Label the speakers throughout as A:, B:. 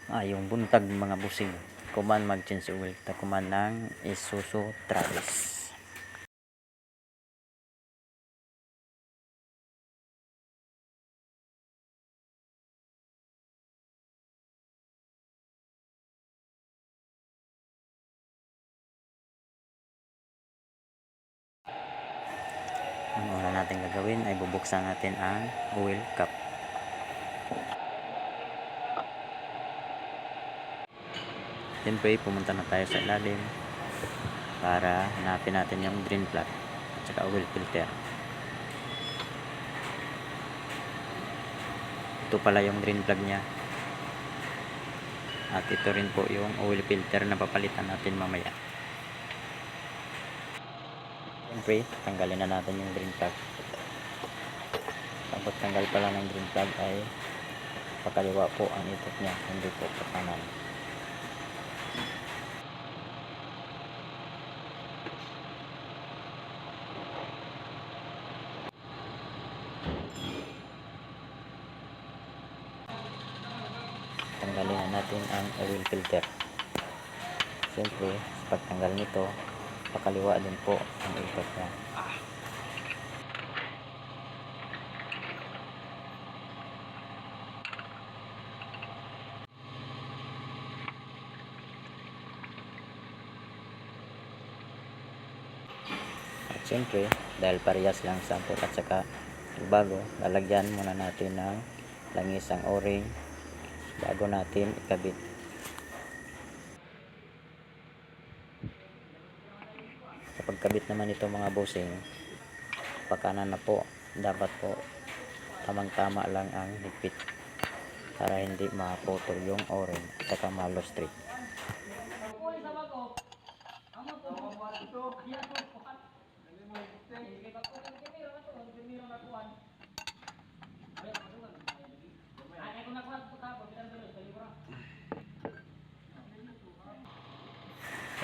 A: Yung buntag mga busing, kuman mag change oil ta kuman ng Isuzu Travis. Ang una natin gagawin ay bubuksan natin ang oil cap. Siyempre pumunta na tayo sa ilalim para hanapin natin yung drain plug at saka oil filter. Ito pala yung drain plug nya, at ito rin po yung oil filter na papalitan natin mamaya. Siyempre tanggalin na natin yung drain plug. Pag tanggal pala ng drain plug ay pakaliwa po ang ikot nya, hindi po pakanan. Tanggalin na natin ang oil filter. Siyempre sa pagtanggal nito, pakaliwa din po ang ikot nya. At siyempre dahil parehas lang sample at saka bago, lalagyan muna natin ng langis ang o-ring bago natin ikabit. Sa pagkabit naman ito mga bossing, pakanan na po, dapat po tamang tama lang ang higpit para hindi maputol yung o-ring at saka ma-lostrip.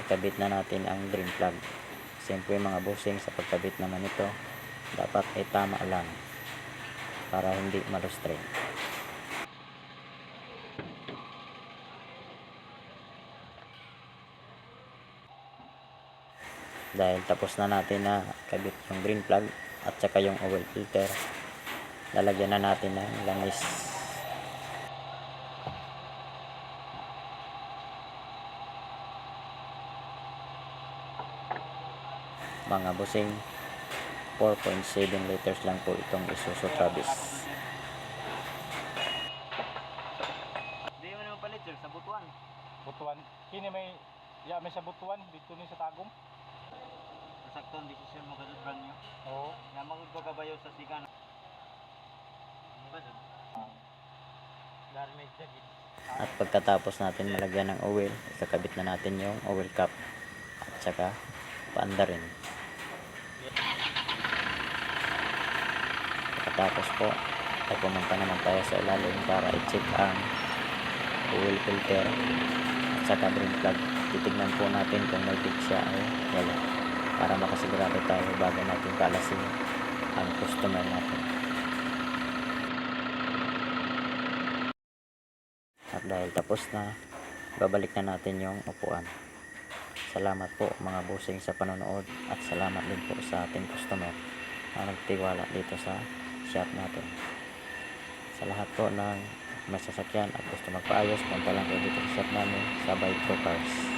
A: Ikabit na natin ang drain plug. Siyempre mga bossing, sa pagkabit naman ito, dapat ay tama lang para hindi malustring. Dahil tapos na natin na kabit yung drain plug at saka yung oil filter, lalagyan na natin ng langis. Mga bossing, 4.7 liters lang po itong Isuzu Travis.
B: Di mo naman palit sir, sa butuan.
C: Butuan. Kini may sa butuan dito ni sa tagom.
B: Sakto ang desisyon mo kadto brand nyo.
C: Oo.
B: Nga magud ko kabayo sa sikan. Ano ba dun? Garment jacket.
A: At pagkatapos natin malagyan ng oil, ikakabit na natin yung oil cap at saka paanda rin. Pagkatapos po ay pumunta naman tayo sa ilalim para i-check ang oil filter at saka drain plug. Titignan po natin kung may leak siya o wala, para makasigurado tayo bago natin kalasin ang customer natin. At dahil tapos na, babalik na natin yung upuan. Salamat po mga bossing sa panonood, at salamat din po sa ating customer na nagtiwala dito sa shop natin. Sa lahat po ng may sasakyan at gusto magpaayos, punta lang po dito sa shop namin sa By Pro Cars.